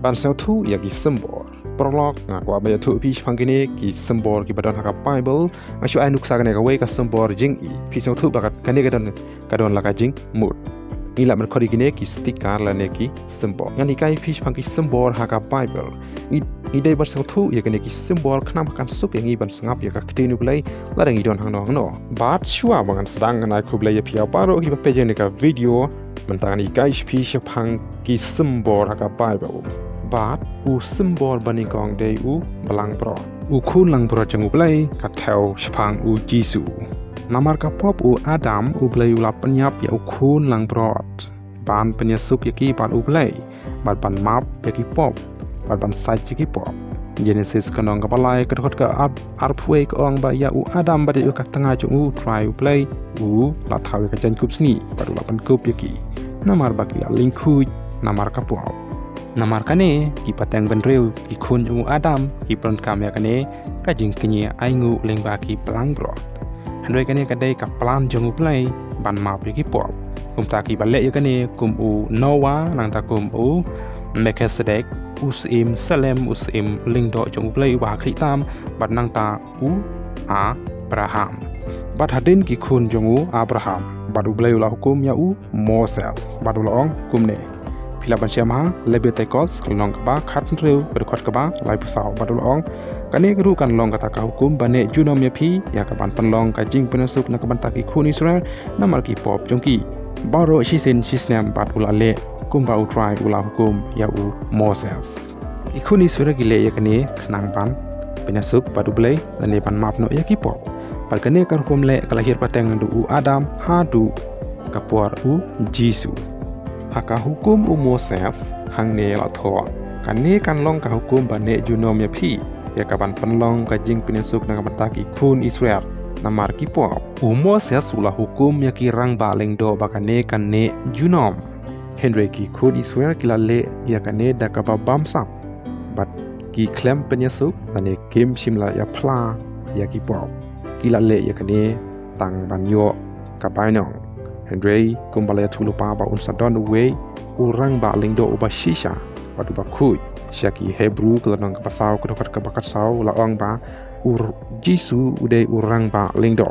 ban sel thu ya ki symbol prolog ngakwa ba thu pi phangkini ki symbol ki badon haka bible ngashu ai nuksa kane ka we ka symbol jing i pi sel thu bakat kane kadon laka jing mut ila mer khori kine ki sticker la ne ki symbol ngani kai pi phangki symbol haka bible ni dei bar sel thu ya kane ki symbol khnam kan suk ngi ban sngap ya ka ktinu play la rangi don hang no bat shua bangan sedang na kublai ya pia paro ki pe jene ka video mentangani kai pi phang ki symbol haka bible bat u symbol bani kong dei u balang pro u khun lang pro changu play ka theu shphang u jisu namar ka pop u adam u play u la penyap ya u khun lang pro ban penyasuk ya ki pan u play bat ban map ya ki pop bat ban site ya ki pop Genesis kanong ka palai ka ka arpwe ka ong ba ya u adam ba de u ka tanga chung u try u play u la thawe ka chen kup sni bat u la pan kup ya ki namar ba ki la link khu namar ka pop namar kane ki pateng benreu ki khun u adam ki pron kamya kane ka jing kini aingu lengba ki plang bro handoi kane ka dei ka plan jongu play ban ma pe ki pop kum ta ki balle ya kane kum u noah nang ta kum u melchizedek usim salem usim lingdo jongu play wa kli tam bat nang ta u abraham bat hadin ki khun jongu abraham bat u play la hukum ya u moses bat u long kum ne Pilaban siama lebih tekos kelong kaba khat reu berkuat kaba lai pusau badul ong kane guru kan long kata ka hukum bane junom ya phi ya kaban panlong ka jing penasuk na kaban taki khun Israel namal ki pop jongki baro shisin shisnam bat ulale kumba utrai ula hukum ya u Moses ki khun Israel gile ya kane khnang ban penasuk badu blai lane ban map no ya ki pop par kane kar hukum le kalahir pateng du u Adam ha du kapuar u Jisu haka hukum u Moses hang ne la tho kan ne kan long ka hukum bane junom ya phi ya kaban panlong ka jing pinesuk na kaban taki khun Israel namar ki po u Moses ula hukum ya ki rang ba leng do bakane kan ne junom Henry ki khun Israel kilale ya kan ne da ka ba bam sap bat ki klem pinesuk ane kim shimla ya pla ya ki po kilale ya kan ne tang ban yo ka bainong Henry kumbalaya tulupa ba unsadon uwe urang ba lingdo uba shisha badu ba kuy syaki Hebrew kelanang kapasau kedokat kebakat sau laong ba ur Jisu ude urang ba lingdo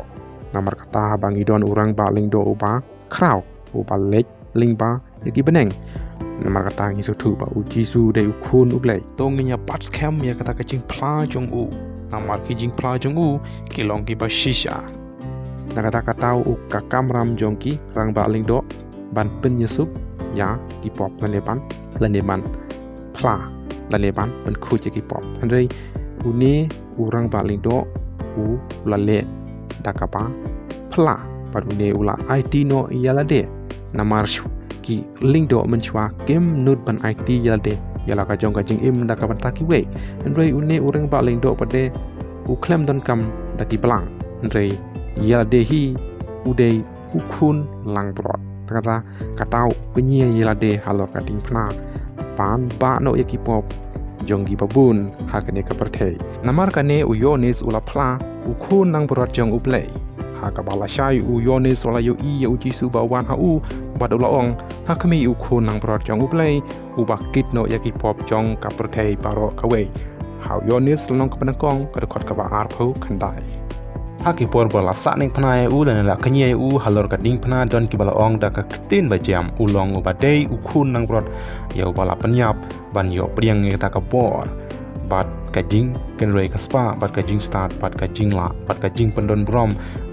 namar kata bangidon urang ba lingdo uba kraw uba lek lingba yaki beneng namar kata ngisu tu ba u Jisu de ukun ublay tonginya pats kem ya kata kacing pla jong u namar ki jing pla jong u kilong ki ba shisha Nakata katau u kakamram jongki rang ba lingdo ban penyusup ya ki pop laneban pla laneban ban khuj ki pop andrei uni urang ba lingdo u lale dakapa pla padune ula IT no yalade namar ki lingdo menchwa kem nut ban IT yalade yala ka jong ka jing im dakaban taki we andrei uni urang ba lingdo pade u klem don kam daki blang andrei Yaladehi udai ukun lang brot kata katau penyia yalade halor kating pna pan ba no yakipop jonggi babun hakane ka perthei namar kane u Yonis ula pla ukun lang brot jong uplay hakabala shai u Yonis wala yo i u Jisu ba wan ha u badula ong hakami ukun lang brot jong uplay u bakit no yakipop jong ka perthei paro kawe how Yonis long ka panakong ka dekot ka ba arpho khandai Haki por bola sak ning pnai u dan la kanye u halor ka ding pna don ki bala ong da ka tin ba jam ulong u badai u khun nang brot ya bala penyap ban yo priang ngi ta ka por bat ka jing ken rei ka spa bat ka jing start bat ka jing la bat ka jing pendon brom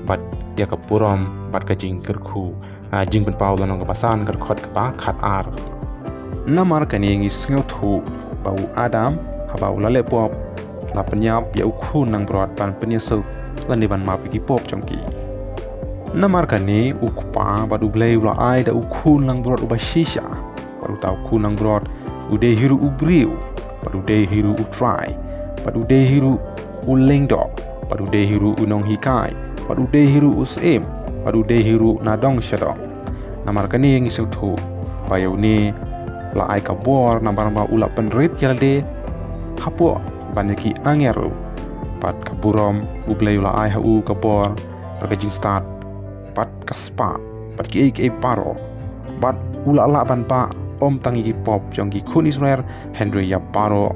bat ya ka purom bat ka jing kerkhu jing pen pau dan ka pasan ka khot ka ba khat ar namar ka ni ngi sngo thu ba u Adam ha ba u la le pop la penyap ya u khun nang brot ban penyesu Landiban mapi ki pop jongki namar kane ukpa badu blay ula ai da ukun lang brot uba shisha badu tau kun lang brot ude hiru ubriu badu de hiru utrai badu de hiru ulengdo badu de hiru unong hikai badu de hiru usim badu de hiru nadong shadong namar kane ngisu thu bayu ni la ai ka bor nambar ula penrit yalde hapo baneki angeru pat kaburom ublay ula ai hu kabor rakajing start pat kaspa pat ki paro bat ula la ban pa tangi ki pop jong ki khun Israel Henry Yaparo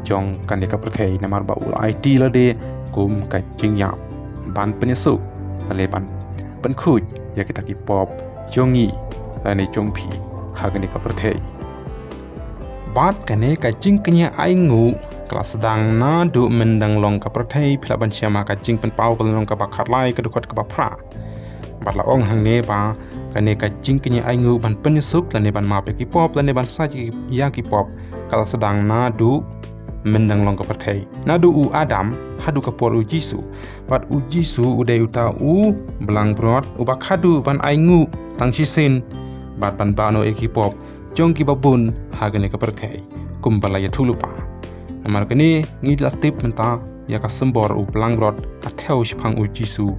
jong kan ka perthei namar ba ul IT la de kum ka jingya ban penyesuk le ban pen khuj ya kita ki pop jongi la ne jongphi ha kan ka perthei bat kane ka jing kenya ai ngu kelas sedang na du mendang long ka perthei philaban siama ka jing pen pau long ka bakhat lai ka dukot ka bapra bat la ong hang ne ba kane ka jing kenya ai ngu ban penyesuk la ne ban ma pe ki pop la ne ban sa ki ya ki pop kelas sedang na du mendang long ka perthei na du u Adam hadu ka por u Jisu bat u Jisu udai uta u belang brot u bak hadu ban ai ngu tang sisin bat ban bano eki pop jong ki babun hagane ka perthei kum balaya thulupa amar kani ngi latip menta ya ka sembor u belang brot ka theo shphang u Jisu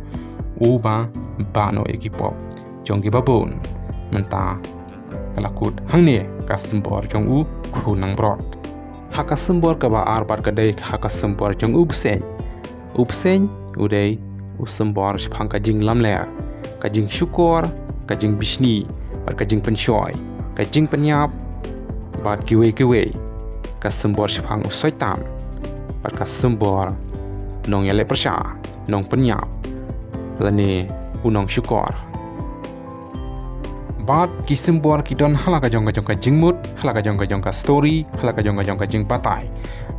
u ba bano eki pop jong ki babun menta kalakut hangne ka sembor jong u khunang brot haka sembor ka ba arbar ka dei haka sembor jong ubseng udai u sembor shphang ka jing lamla ka jing syukur ka jing bisni bat ka jing penshoy ka jing penyap bat kiwe ka sembor shphang u syaitan bat ka sembor nong yale persha nong penyap lani unong syukur bat ki sembor ki don halaka jong ka jingmut halaka jong ka story halaka jong ka jing patai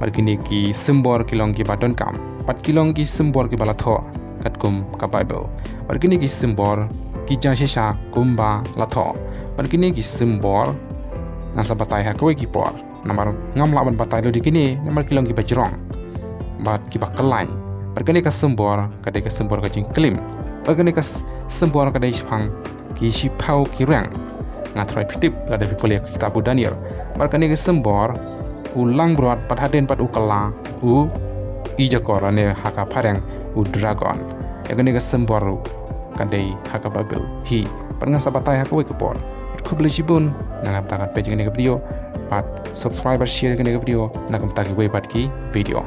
markini ki sembor ki long ki badon kam pat ki long ki sembor ki balatho katkum ka bible markini ki sembor ki jasha kumba latho markini ki sembor nasa patai ha kowe ki por namar ngamla ban patai lo dikini namar ki long ki bajrong bat ki bakalain markini ka sembor ka sembor ka jing klim markini ka sembor ka dei phang ki si pau ki rang ngatrai pitip ada pipole kitab Daniel markani ke sembor ulang brot pat haden pat ukala u ijakor ane haka parang u dragon yakani ke sembor kadai haka babel hi parnga sabatai haka we kepor kubli jibun nangam takat page ngene video pat subscribe share ngene video nangam taki we pat ki video